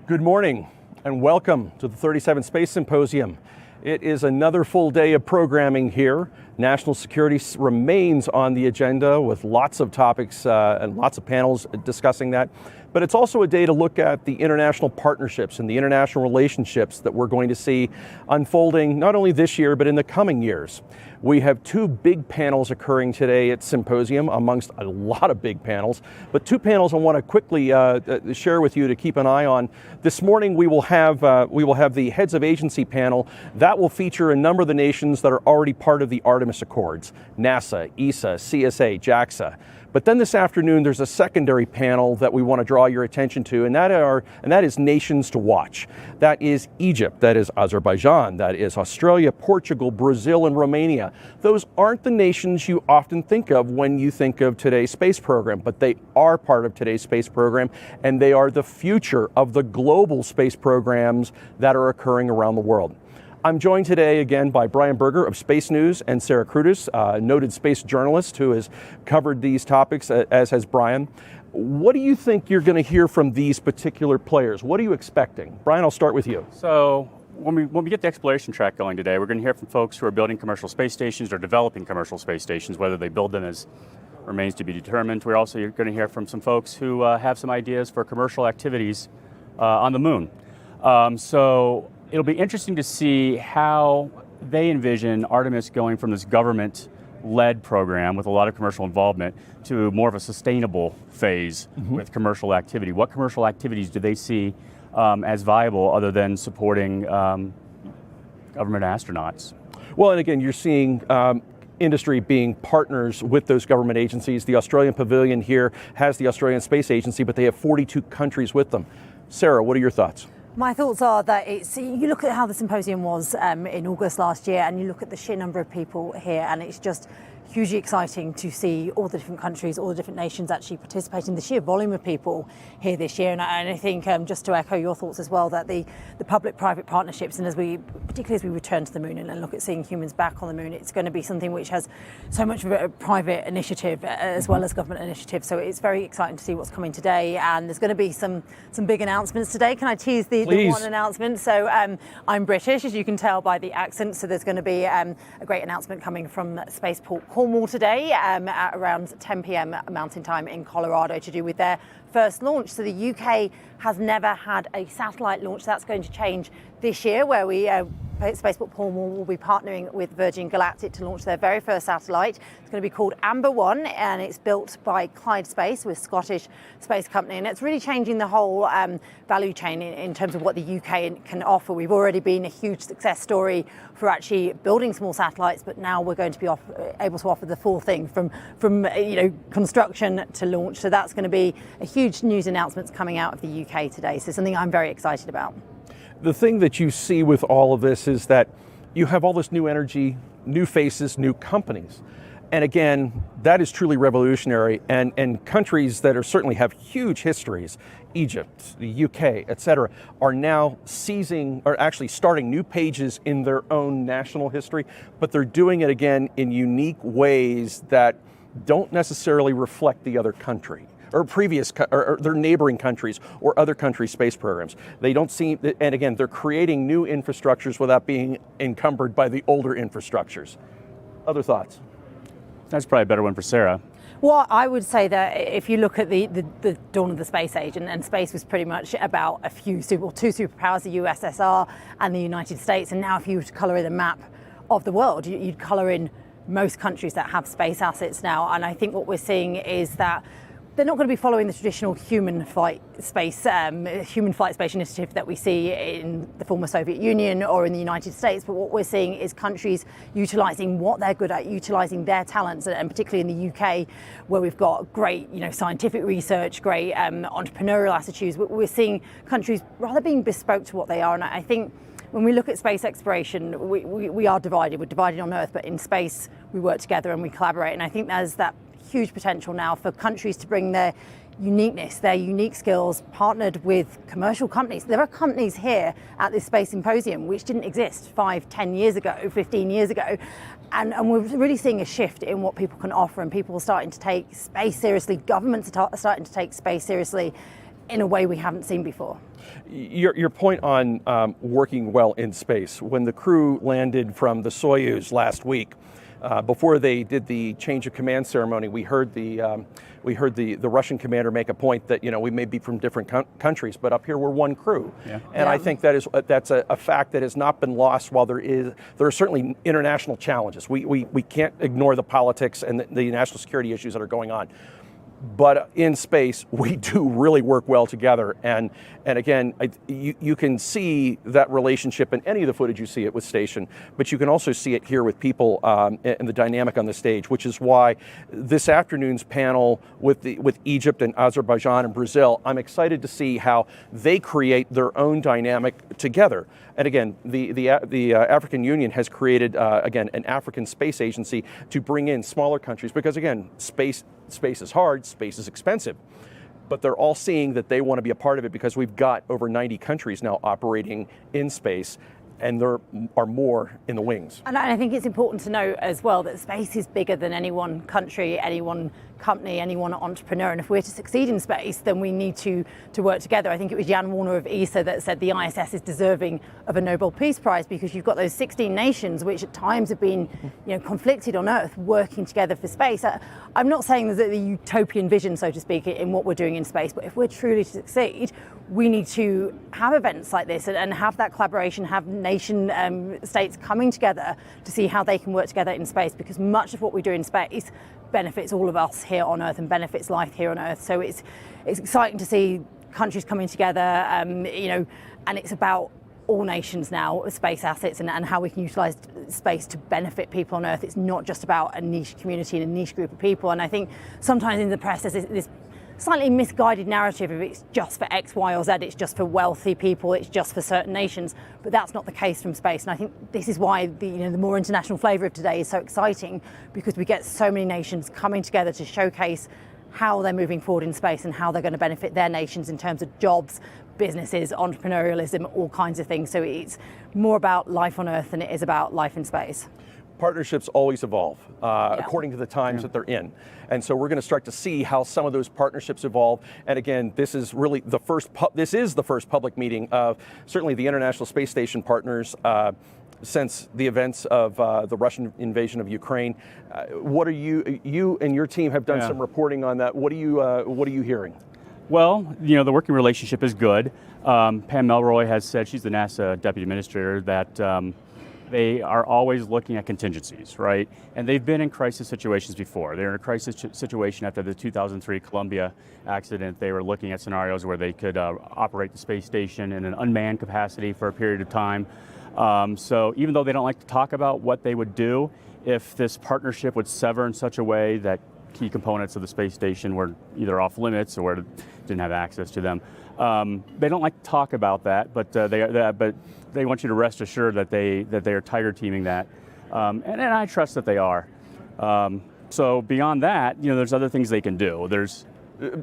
Good morning and welcome to the 37th Space Symposium. It is another full day of programming here. National security remains on the agenda with lots of topics and lots of panels discussing that. But it's also a day to look at the international partnerships and the international relationships that we're going to see unfolding not only this year, but in the coming years. We have two big panels occurring today at Symposium, amongst a lot of big panels. But two panels I want to quickly share with you to keep an eye on. This morning we will have the Heads of Agency panel. That will feature a number of the nations that are already part of the Artemis Accords: NASA, ESA, CSA, JAXA. But then this afternoon, there's a secondary panel that we want to draw your attention to, and that is nations to watch. That is Egypt, that is Azerbaijan, that is Australia, Portugal, Brazil, and Romania. Those aren't the nations you often think of when you think of today's space program, but they are part of today's space program, and they are the future of the global space programs that are occurring around the world. I'm joined today again by Brian Berger of Space News and Sarah Cruddas, a noted space journalist who has covered these topics, as has Brian. What do you think you're going to hear from these particular players? What are you expecting? Brian, I'll start with you. So when we get the exploration track going today, we're going to hear from folks who are building commercial space stations or developing commercial space stations. Whether they build them remains to be determined. We're also going to hear from some folks who have some ideas for commercial activities on the moon. So it'll be interesting to see how they envision Artemis going from this government-led program with a lot of commercial involvement to more of a sustainable phase with commercial activity. What commercial activities do they see as viable other than supporting government astronauts? Well, and again, you're seeing industry being partners with those government agencies. The Australian Pavilion here has the Australian Space Agency, but they have 42 countries with them. Sarah, what are your thoughts? My thoughts are that you look at how the symposium was in August last year, and you look at the sheer number of people here, and it's just hugely exciting to see all the different countries, all the different nations actually participating, the sheer volume of people here this year. And I think, just to echo your thoughts as well, that the public-private partnerships, and particularly as we return to the moon and look at seeing humans back on the moon, it's going to be something which has so much of a private initiative as well as government initiative. So it's very exciting to see what's coming today. And there's going to be some big announcements today. Can I tease the one announcement? So I'm British, as you can tell by the accent. So there's going to be a great announcement coming from Spaceport Cornwall today at around 10 p.m. Mountain Time in Colorado to do with their first launch. So the UK has never had a satellite launch. That's going to change this year, where Spaceport Cornwall will be partnering with Virgin Galactic to launch their very first satellite. It's going to be called Amber 1, and it's built by Clyde Space, with Scottish space company. And it's really changing the whole value chain in terms of what the UK can offer. We've already been a huge success story for actually building small satellites, but now we're going to be able to offer the full thing from construction to launch. So that's going to be a huge news announcement coming out of the UK today. So something I'm very excited about. The thing that you see with all of this is that you have all this new energy, new faces, new companies. And again, that is truly revolutionary. And countries that certainly have huge histories, Egypt, the UK, et cetera, are now actually starting new pages in their own national history, but they're doing it again in unique ways that don't necessarily reflect the other country or or their neighboring countries or other countries' space programs. They don't seem, and again, they're creating new infrastructures without being encumbered by the older infrastructures. Other thoughts? That's probably a better one for Sarah. Well, I would say that if you look at the dawn of the space age, and space was pretty much about two superpowers, the USSR and the United States, and now if you were to colour in a map of the world, you'd colour in most countries that have space assets now. And I think what we're seeing is that they're not going to be following the traditional human flight space initiative that we see in the former Soviet Union or in the United States. But what we're seeing is countries utilising what they're good at, utilising their talents, and particularly in the UK, where we've got great, scientific research, great entrepreneurial attitudes. We're seeing countries rather being bespoke to what they are. And I think when we look at space exploration, we are divided. We're divided on Earth, but in space we work together and we collaborate. And I think there's that huge potential now for countries to bring their uniqueness, their unique skills, partnered with commercial companies. There are companies here at this Space Symposium which didn't exist 5, 10 years ago, 15 years ago. And we're really seeing a shift in what people can offer, and people are starting to take space seriously. Governments are starting to take space seriously in a way we haven't seen before. Your point on working well in space. When the crew landed from the Soyuz last week, before they did the change of command ceremony, we heard the Russian commander make a point that we may be from different countries, but up here we're one crew. Yeah. And I think that's a fact that has not been lost. While there are certainly international challenges, we can't ignore the politics and the national security issues that are going on. But in space, we do really work well together. And again, you can see that relationship in any of the footage you see it with Station, but you can also see it here with people and the dynamic on the stage, which is why this afternoon's panel with Egypt and Azerbaijan and Brazil, I'm excited to see how they create their own dynamic together. And again, the African Union has created, again, an African space agency to bring in smaller countries because, again, space is hard, space is expensive. But they're all seeing that they want to be a part of it because we've got over 90 countries now operating in space, and there are more in the wings. And I think it's important to note as well that space is bigger than any one country, any one company, any one entrepreneur. And if we're to succeed in space, then we need to work together. I think it was Jan Warner of ESA that said the ISS is deserving of a Nobel Peace Prize because you've got those 16 nations which at times have been conflicted on Earth working together for space. I'm not saying there's a utopian vision, so to speak, in what we're doing in space, but if we're truly to succeed, we need to have events like this and have that collaboration, have nation states coming together to see how they can work together in space, because much of what we do in space benefits all of us here on Earth and benefits life here on Earth. So it's exciting to see countries coming together, and it's about all nations now, space assets and how we can utilise space to benefit people on Earth. It's not just about a niche community and a niche group of people. And I think sometimes in the press there's this slightly misguided narrative of it's just for X, Y or Z, it's just for wealthy people, it's just for certain nations, but that's not the case from space. And I think this is why the more international flavour of today is so exciting, because we get so many nations coming together to showcase how they're moving forward in space and how they're going to benefit their nations in terms of jobs, businesses, entrepreneurialism, all kinds of things. So it's more about life on Earth than it is about life in space. Partnerships always evolve according to the times that they're in. And so we're going to start to see how some of those partnerships evolve. And again, this is really the first public meeting of certainly the International Space Station partners since the events of the Russian invasion of Ukraine. What are you and your team have done some reporting on that. What are you hearing? Well, the working relationship is good. Pam Melroy has said, she's the NASA Deputy Administrator, that they are always looking at contingencies, right? And they've been in crisis situations before. They're in a crisis situation after the 2003 Columbia accident. They were looking at scenarios where they could operate the space station in an unmanned capacity for a period of time. So even though they don't like to talk about what they would do if this partnership would sever in such a way that key components of the space station were either off limits or didn't have access to them, they don't like to talk about that, but they want you to rest assured that they are tiger teaming that, and I trust that they are. So beyond that, there's other things they can do.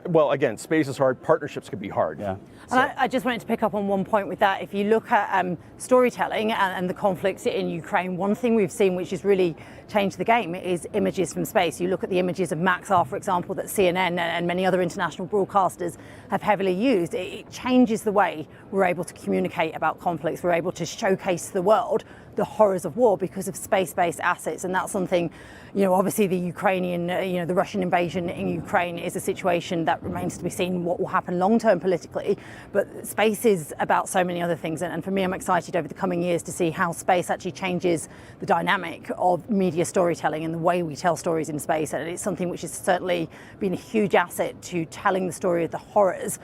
Well, again, space is hard. Partnerships can be hard. Yeah. So. And I just wanted to pick up on one point with that. If you look at storytelling and the conflicts in Ukraine, one thing we've seen which has really changed the game is images from space. You look at the images of Maxar, for example, that CNN and many other international broadcasters have heavily used. It changes the way we're able to communicate about conflicts. We're able to showcase to the world the horrors of war because of space-based assets, and that's something, obviously the Ukrainian, the Russian invasion in Ukraine is a situation that remains to be seen what will happen long-term politically, but space is about so many other things, and for me, I'm excited over the coming years to see how space actually changes the dynamic of media storytelling and the way we tell stories in space, and it's something which has certainly been a huge asset to telling the story of the horrors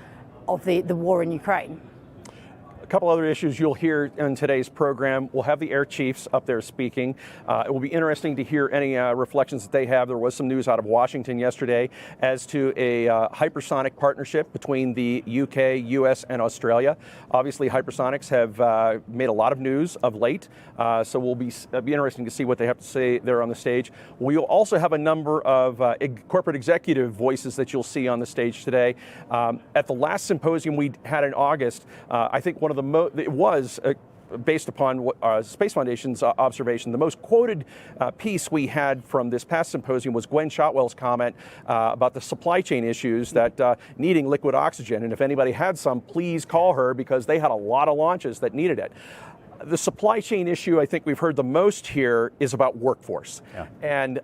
of the war in Ukraine. A couple other issues you'll hear in today's program. We'll have the Air Chiefs up there speaking. It will be interesting to hear any reflections that they have. There was some news out of Washington yesterday as to a hypersonic partnership between the UK, US, and Australia. Obviously, hypersonics have made a lot of news of late, so it'll be interesting to see what they have to say there on the stage. We'll also have a number of corporate executive voices that you'll see on the stage today. At the last symposium we had in August, I think one of the it was based upon what, Space Foundation's observation, the most quoted piece we had from this past symposium was Gwen Shotwell's comment about the supply chain issues that needing liquid oxygen. And if anybody had some, please call her, because they had a lot of launches that needed it. The supply chain issue I think we've heard the most here is about workforce. Yeah. And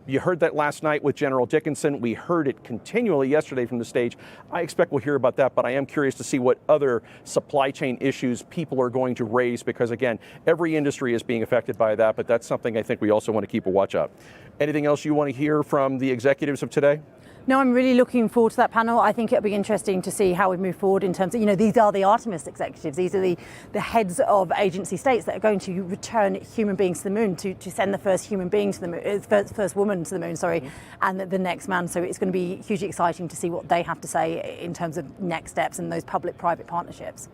you heard that last night with General Dickinson. We heard it continually yesterday from the stage. I expect we'll hear about that, but I am curious to see what other supply chain issues people are going to raise, because again, every industry is being affected by that, but that's something I think we also want to keep a watch out. Anything else you want to hear from the executives of today? No, I'm really looking forward to that panel. I think it'll be interesting to see how we move forward in terms of, these are the Artemis executives. These are the heads of agency states that are going to return human beings to the moon, to send the first human being to the moon, first woman to the moon, sorry, and the next man. So it's going to be hugely exciting to see what they have to say in terms of next steps and those public-private partnerships.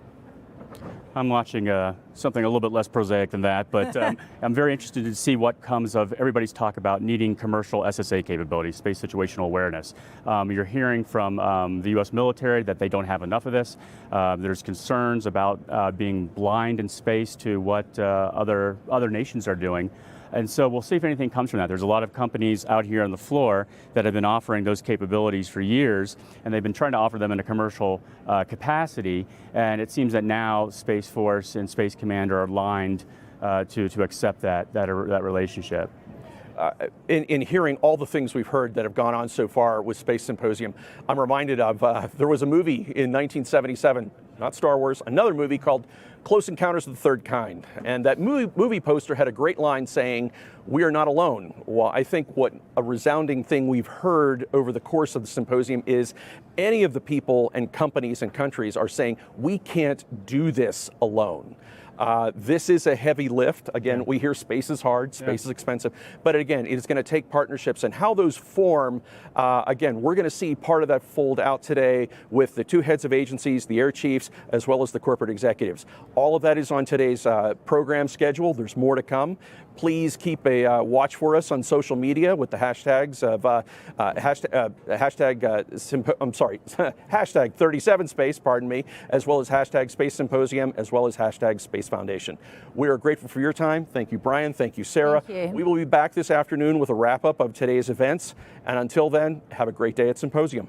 I'm watching something a little bit less prosaic than that, but I'm very interested to see what comes of everybody's talk about needing commercial SSA capabilities, space situational awareness. You're hearing from the U.S. military that they don't have enough of this. There's concerns about being blind in space to what other nations are doing. And so we'll see if anything comes from that. There's a lot of companies out here on the floor that have been offering those capabilities for years, and they've been trying to offer them in a commercial capacity. And it seems that now Space Force and Space Command are aligned to accept that relationship. In hearing all the things we've heard that have gone on so far with Space Symposium, I'm reminded of, there was a movie in 1977, not Star Wars, another movie called Close Encounters of the Third Kind. And that movie poster had a great line saying, "We are not alone." Well, I think what a resounding thing we've heard over the course of the symposium is any of the people and companies and countries are saying, we can't do this alone. This is a heavy lift. Again, we hear space is hard, space is expensive, but again, it is going to take partnerships, and how those form, again, we're going to see part of that fold out today with the two heads of agencies, the air chiefs, as well as the corporate executives. All of that is on today's program schedule. There's more to come. Please keep a watch for us on social media with the hashtags of hashtag 37Space, pardon me, as well as hashtag Space Symposium, as well as hashtag Space Foundation. We are grateful for your time. Thank you, Brian. Thank you, Sarah. Thank you. We will be back this afternoon with a wrap-up of today's events. And until then, have a great day at Symposium.